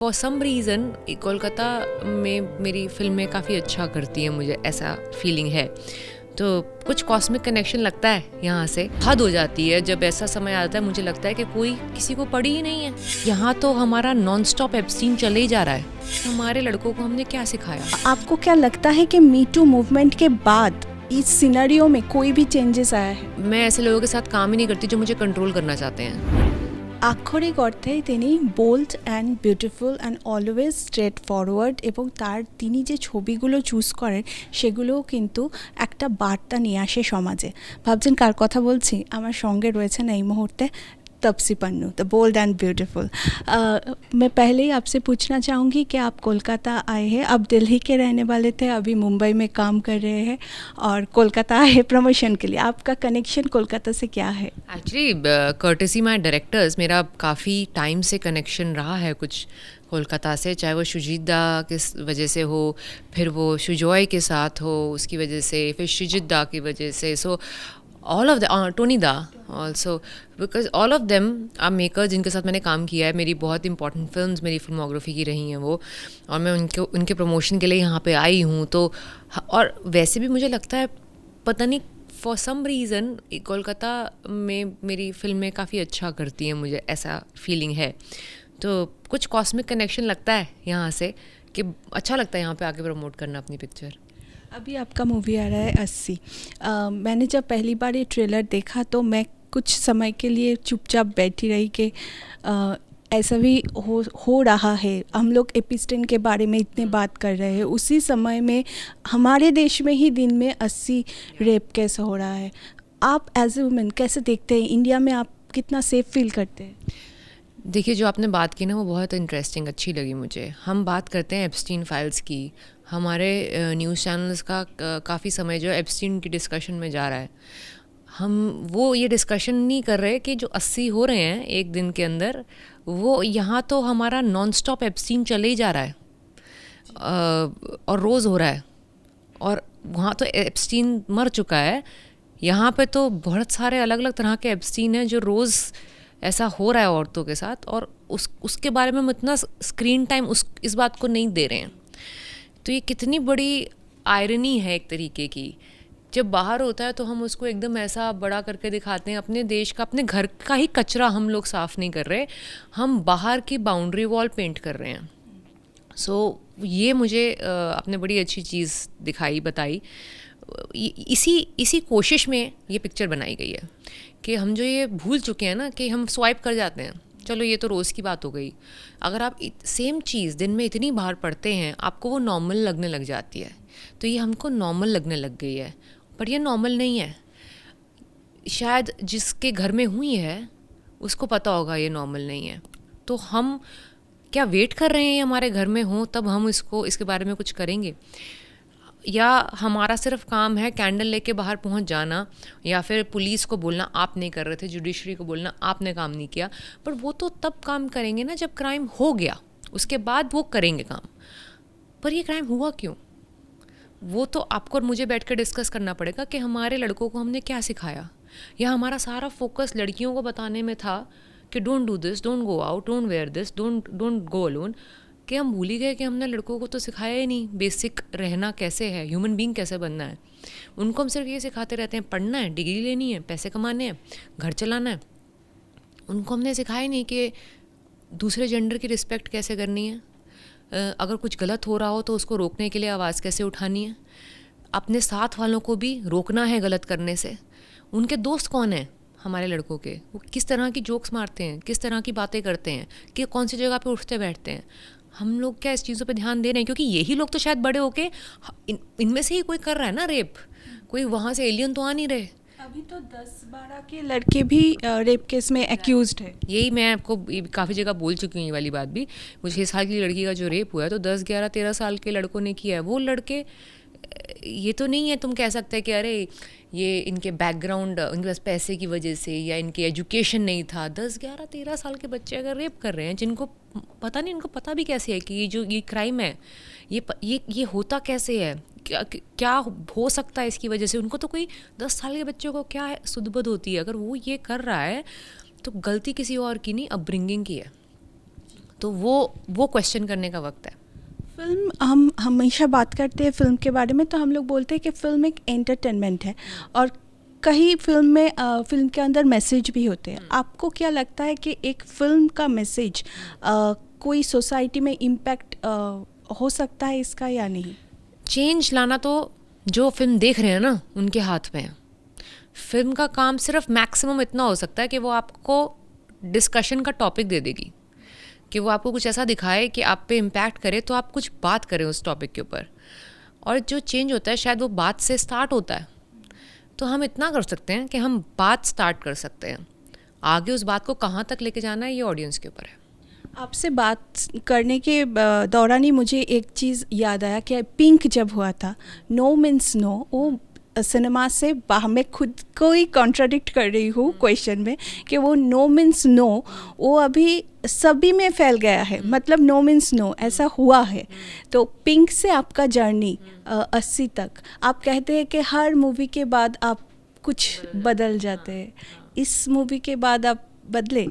For some reason Kolkata में मेरी फ़िल्में काफ़ी अच्छा करती हैं, मुझे ऐसा फीलिंग है। तो कुछ कॉस्मिक कनेक्शन लगता है यहाँ से। हद हो जाती है जब ऐसा समय आता है, मुझे लगता है कि कोई किसी को पड़ी ही नहीं है। यहाँ तो हमारा नॉन स्टॉप एब्स्टीन चले ही जा रहा है। हमारे लड़कों को हमने क्या सिखाया? आपको क्या लगता है कि मी टू मूवमेंट के बाद इस सिनेरियो में कोई भी चेंजेस आया है? मैं ऐसे लोगों के साथ काम ही नहीं करती जो मुझे कंट्रोल करना चाहते हैं। আক্ষরিক অর্থে তিনি bold and beautiful and always straightforward, এবং তিনি যে ছবিগুলো চুজ করেন সেগুলোও কিন্তু একটা বার্তা নিয়ে আসে সমাজে। ভাবছেন কার কথা বলছি? আমার সঙ্গে রয়েছেন এই মুহূর্তে Taapsee Pannu, the bold and beautiful. मैं पहले ही आपसे पूछना चाहूँगी कि आप कोलकाता आए हैं, आप दिल्ली के रहने वाले थे, अभी मुंबई में काम कर रहे हैं और कोलकाता आए प्रमोशन के लिए। आपका कनेक्शन कोलकाता से क्या है? एक्चुअली कर्टेसी माय डायरेक्टर्स, मेरा काफ़ी टाइम से कनेक्शन रहा है कुछ कोलकाता से, चाहे वो शुजीत दा की वजह से हो, फिर वो शुजॉय के साथ हो उसकी वजह से, फिर शुजित दा की वजह से। So all of the Tony दा also, because all of them are makers जिनके साथ मैंने काम किया है। मेरी बहुत इंपॉर्टेंट फिल्म्स मेरी फिल्मोग्राफी की रही हैं वो, और मैं उनके प्रमोशन के लिए यहाँ पे आई हूँ। तो और वैसे भी मुझे लगता है, पता नहीं फॉर सम रीज़न कोलकाता में मेरी फिल्में काफ़ी अच्छा करती हैं, मुझे ऐसा फीलिंग है। तो कुछ कॉस्मिक कनेक्शन लगता है यहाँ से कि अच्छा लगता है यहाँ पे आके प्रमोट करना अपनी पिक्चर। अभी आपका मूवी आ रहा है 80। मैंने जब पहली बार ये ट्रेलर देखा तो मैं कुछ समय के लिए चुपचाप बैठी रही कि ऐसा भी हो रहा है। हम लोग एपिस्टेन के बारे में इतने बात कर रहे हैं, उसी समय में हमारे देश में ही दिन में 80 रेप केस हो रहा है। आप एज ए वुमेन कैसे देखते हैं? इंडिया में आप कितना सेफ फील करते हैं? देखिए, जो आपने बात की ना वो बहुत इंटरेस्टिंग अच्छी लगी मुझे। हम बात करते हैं एप्स्टीन फाइल्स की, हमारे न्यूज़ चैनल्स का काफ़ी समय जो एप्स्टीन की डिस्कशन में जा रहा है। हम वो ये डिस्कशन नहीं कर रहे कि जो 80 हो रहे हैं एक दिन के अंदर, वो यहाँ तो हमारा नॉन स्टॉप एप्स्टीन चले ही जा रहा है, और रोज़ हो रहा है। और वहाँ तो एप्स्टीन मर चुका है, यहाँ पे तो बहुत सारे अलग अलग तरह के एप्स्टीन हैं जो रोज़ ऐसा हो रहा है औरतों के साथ, और उसके बारे में हम इतना स्क्रीन टाइम इस बात को नहीं दे रहे हैं। तो ये कितनी बड़ी आयरनी है एक तरीके की। जब बाहर होता है तो हम उसको एकदम ऐसा बड़ा करके दिखाते हैं। अपने देश का, अपने घर का ही कचरा हम लोग साफ़ नहीं कर रहे, हम बाहर की बाउंड्री वॉल पेंट कर रहे हैं। सो ये मुझे आपने बड़ी अच्छी चीज़ दिखाई, बताई। इसी कोशिश में ये पिक्चर बनाई गई है कि हम जो ये भूल चुके हैं ना कि हम स्वाइप कर जाते हैं, चलो ये तो रोज़ की बात हो गई। अगर आप सेम चीज़ दिन में इतनी बार पढ़ते हैं, आपको वो नॉर्मल लगने लग जाती है। तो ये हमको नॉर्मल लगने लग गई है, पर ये नॉर्मल नहीं है। शायद जिसके घर में हुई है उसको पता होगा ये नॉर्मल नहीं है। तो हम क्या वेट कर रहे हैं हमारे घर में हो तब हम इसके बारे में कुछ करेंगे? या हमारा सिर्फ काम है कैंडल लेके बाहर पहुंच जाना, या फिर पुलिस को बोलना आप नहीं कर रहे थे, जुडिशरी को बोलना आपने काम नहीं किया। पर वो तो तब काम करेंगे ना जब क्राइम हो गया, उसके बाद वो करेंगे काम। पर ये क्राइम हुआ क्यों? वो तो आपको और मुझे बैठ कर डिस्कस करना पड़ेगा कि हमारे लड़कों को हमने क्या सिखाया। या हमारा सारा फोकस लड़कियों को बताने में था कि don't do this, don't go out, don't wear this, don't go alone, कि हम भूल ही गए कि हमने लड़कों को तो सिखाया ही नहीं बेसिक रहना कैसे है, ह्यूमन बीइंग कैसे बनना है। उनको हम सिर्फ ये सिखाते रहते हैं, पढ़ना है, डिग्री लेनी है, पैसे कमाने हैं, घर चलाना है। उनको हमने सिखाया नहीं कि दूसरे जेंडर की रिस्पेक्ट कैसे करनी है, अगर कुछ गलत हो रहा हो तो उसको रोकने के लिए आवाज़ कैसे उठानी है, अपने साथ वालों को भी रोकना है गलत करने से। उनके दोस्त कौन हैं हमारे लड़कों के, वो किस तरह की जोक्स मारते हैं, किस तरह की बातें करते हैं, कि कौन सी जगह पे उठते बैठते हैं। हम लोग क्या इस चीज़ों पे ध्यान दे रहे हैं? क्योंकि यही लोग तो शायद बड़े होके इनमें से ही कोई कर रहा है ना रेप, कोई वहाँ से एलियन तो आ नहीं रहे। अभी तो 10-12 के लड़के भी रेप केस में एक्यूज्ड है। यही मैं आपको काफ़ी जगह बोल चुकी हूँ, ये वाली बात भी। वो 6 साल की लड़की का जो रेप हुआ है तो 10, 11, 13 साल के लड़कों ने किया है। वो लड़के, ये तो नहीं है तुम कह सकते हैं कि अरे ये इनके बैकग्राउंड, इनके पास पैसे की वजह से या इनके एजुकेशन नहीं था। 10, 11, 13 साल के बच्चे अगर रेप कर रहे हैं, जिनको पता नहीं, इनको पता भी कैसे है कि ये क्राइम है, ये होता कैसे है, क्या हो सकता है इसकी वजह से। उनको तो कोई 10 साल के बच्चों को क्या सुध-बुध होती है। अगर वो ये कर रहा है तो गलती किसी और की नहीं, अपब्रिंगिंग की है। तो वो क्वेश्चन करने का वक्त है। फिल्म, हम हमेशा बात करते हैं फिल्म के बारे में तो हम लोग बोलते हैं कि फिल्म एक एंटरटेनमेंट है और कहीं फिल्म में फिल्म के अंदर मैसेज भी होते हैं। आपको क्या लगता है कि एक फिल्म का मैसेज कोई सोसाइटी में इम्पैक्ट हो सकता है इसका या नहीं? चेंज लाना तो जो फिल्म देख रहे हैं ना उनके हाथ में है। फिल्म का काम सिर्फ मैक्सिमम इतना हो सकता है कि वो आपको डिस्कशन का टॉपिक दे देगी, कि वो आपको कुछ ऐसा दिखाए कि आप पे इम्पैक्ट करे तो आप कुछ बात करें उस टॉपिक के ऊपर। और जो चेंज होता है शायद वो बात से स्टार्ट होता है। तो हम इतना कर सकते हैं कि हम बात स्टार्ट कर सकते हैं, आगे उस बात को कहाँ तक लेके जाना है ये ऑडियंस के ऊपर है। आपसे बात करने के दौरान ही मुझे एक चीज़ याद आया कि पिंक जब हुआ था, नो मीन्स नो, वो सिनेमा से बाहर, मैं खुद को ही कॉन्ट्राडिक्ट कर रही हूँ क्वेश्चन में कि वो नो मीन्स नो वो अभी सभी में फैल गया है, मतलब नो मीन्स नो ऐसा हुआ है। तो पिंक से आपका जर्नी 80 तक, आप कहते हैं कि हर मूवी के बाद आप कुछ बदल जाते हैं, इस मूवी के बाद आप बदले?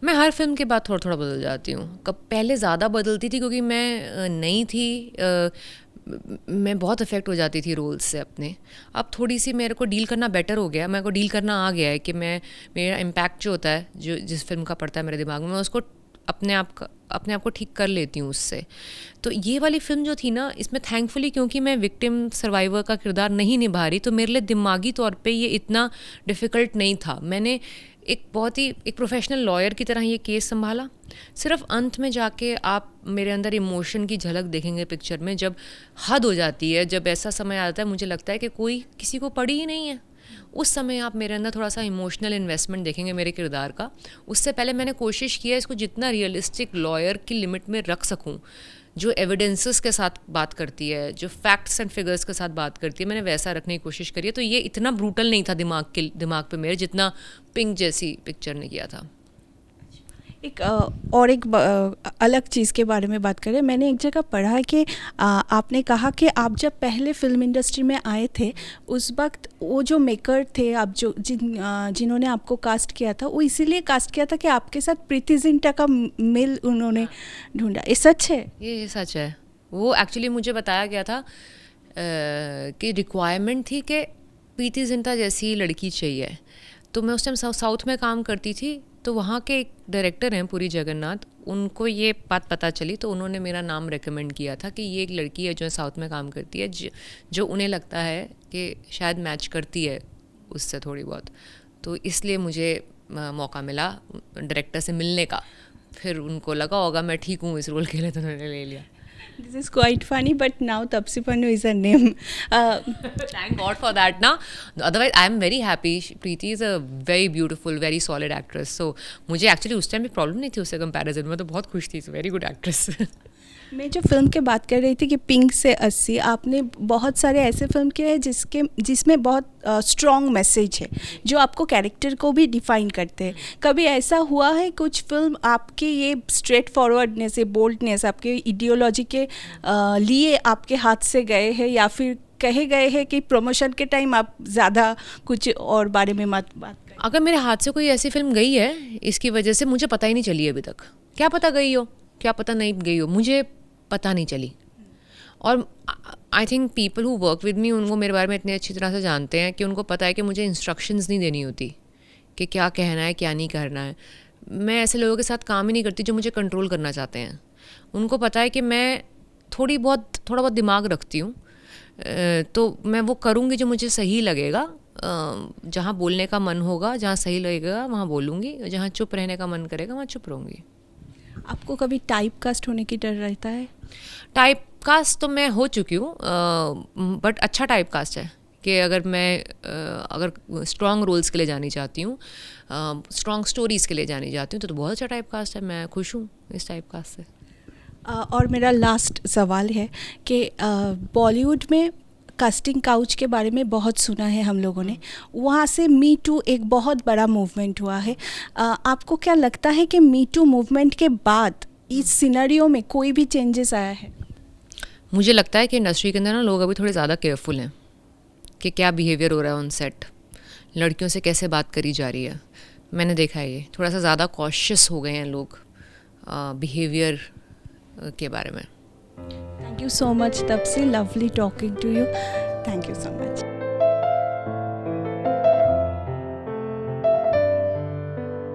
मैं हर फिल्म के बाद थोड़ा थोड़ा बदल जाती हूँ। कब पहले ज़्यादा बदलती थी क्योंकि मैं नई थी, मैं बहुत अफेक्ट हो जाती थी रोल्स से अपने। अब थोड़ी सी मेरे को डील करना बेटर हो गया, मेरे को डील करना आ गया है कि मैं, मेरा इम्पैक्ट जो होता है जो जिस फिल्म का पड़ता है मेरे दिमाग में, मैं उसको अपने आप को ठीक कर लेती हूँ उससे। तो ये वाली फ़िल्म जो थी ना, इसमें थैंकफुली क्योंकि मैं विक्टिम सर्वाइवर का किरदार नहीं निभा रही, तो मेरे लिए दिमागी तौर पे ये इतना डिफ़िकल्ट नहीं था। मैंने एक बहुत ही एक प्रोफेशनल लॉयर की तरह ये केस संभाला। सिर्फ अंत में जाके आप मेरे अंदर इमोशन की झलक देखेंगे पिक्चर में, जब हद हो जाती है, जब ऐसा समय आता है मुझे लगता है कि कोई किसी को पड़ी ही नहीं है, उस समय आप मेरे अंदर थोड़ा सा इमोशनल इन्वेस्टमेंट देखेंगे मेरे किरदार का। उससे पहले मैंने कोशिश की है इसको जितना रियलिस्टिक लॉयर की लिमिट में रख सकूं, जो एविडेंसेस के साथ बात करती है, जो फैक्ट्स एंड फिगर्स के साथ बात करती है, मैंने वैसा रखने की कोशिश करी है। तो ये इतना ब्रूटल नहीं था दिमाग पे मेरे, जितना पिंक जैसी पिक्चर ने किया था। एक और एक अलग चीज़ के बारे में बात करें, मैंने एक जगह पढ़ा कि आपने कहा कि आप जब पहले फिल्म इंडस्ट्री में आए थे उस वक्त वो जो मेकर थे, आप जो जिन्होंने आपको कास्ट किया था, वो इसीलिए कास्ट किया था कि आपके साथ प्रीति जिंटा का मिल उन्होंने ढूंढा। ये सच है? ये सच है। वो एक्चुअली मुझे बताया गया था कि रिक्वायरमेंट थी कि प्रीति जिंटा जैसी लड़की चाहिए। तो मैं उस टाइम साउथ में काम करती थी, तो वहाँ के एक डायरेक्टर हैं पुरी जगन्नाथ, उनको ये बात पता चली तो उन्होंने मेरा नाम रेकमेंड किया था कि ये एक लड़की है जो साउथ में काम करती है, जो उन्हें लगता है कि शायद मैच करती है उससे थोड़ी बहुत। तो इसलिए मुझे मौका मिला डायरेक्टर से मिलने का। फिर उनको लगा होगा मैं ठीक हूँ इस रोल के लिए, तो उन्होंने ले लिया। This is quite funny, but now Tapsi Pannu is her name. Thank God for that ना, otherwise I am very happy. Preeti is a very beautiful, very solid actress. So मुझे actually उस time भी problem नहीं थी उससे comparison में, तो बहुत खुश थी। Very good actress. मैं जो फिल्म की बात कर रही थी कि पिंक से 80, आपने बहुत सारे ऐसे फिल्म किए हैं जिसमें बहुत स्ट्रॉन्ग मैसेज है जो आपको कैरेक्टर को भी डिफाइन करते हैं। कभी ऐसा हुआ है कुछ फिल्म आपके ये स्ट्रेट फॉरवर्डनेस, ये बोल्डनेस आपके इडियोलॉजी के लिए आपके हाथ से गए हैं, या फिर कहे गए हैं कि प्रमोशन के टाइम आप ज़्यादा कुछ और बारे में मत बात करें? अगर मेरे हाथ से कोई ऐसी फिल्म गई है इसकी वजह से मुझे पता ही नहीं चली अभी तक। क्या पता गई हो, क्या पता नहीं गई हो, मुझे पता नहीं चली। और I think people who work with me उनको मेरे बारे में इतनी अच्छी तरह से जानते हैं कि उनको पता है कि मुझे इंस्ट्रक्शंस नहीं देनी होती कि क्या कहना है क्या नहीं करना है। मैं ऐसे लोगों के साथ काम ही नहीं करती जो मुझे कंट्रोल करना चाहते हैं। उनको पता है कि मैं थोड़ा बहुत दिमाग रखती हूँ, तो मैं वो करूँगी जो मुझे सही लगेगा। जहाँ बोलने का मन होगा, जहाँ सही लगेगा वहाँ बोलूँगी, जहाँ चुप रहने का मन करेगा वहाँ चुप रहूँगी। आपको कभी टाइप कास्ट होने की डर रहता है? टाइप कास्ट तो मैं हो चुकी हूँ, बट अच्छा टाइप कास्ट है कि अगर स्ट्रॉन्ग रोल्स के लिए जानी चाहती हूँ, स्ट्रॉन्ग स्टोरीज़ के लिए जानी चाहती हूँ, तो बहुत अच्छा टाइप कास्ट है। मैं खुश हूँ इस टाइप कास्ट से। और मेरा लास्ट सवाल है कि बॉलीवुड में कास्टिंग काउच के बारे में बहुत सुना है हम लोगों ने, वहाँ से मी टू एक बहुत बड़ा मूवमेंट हुआ है। आपको क्या लगता है कि मी टू मूवमेंट के बाद इस सिनेरियो में कोई भी चेंजेस आया है? मुझे लगता है कि इंडस्ट्री के अंदर ना लोग अभी थोड़े ज़्यादा केयरफुल हैं कि क्या बिहेवियर हो रहा है ऑन सेट, लड़कियों से कैसे बात करी जा रही है। मैंने देखा है ये थोड़ा सा ज़्यादा कॉशियस हो गए हैं लोग बिहेवियर के बारे में। Thank you so much Taapsee, lovely talking to you, thank you so much.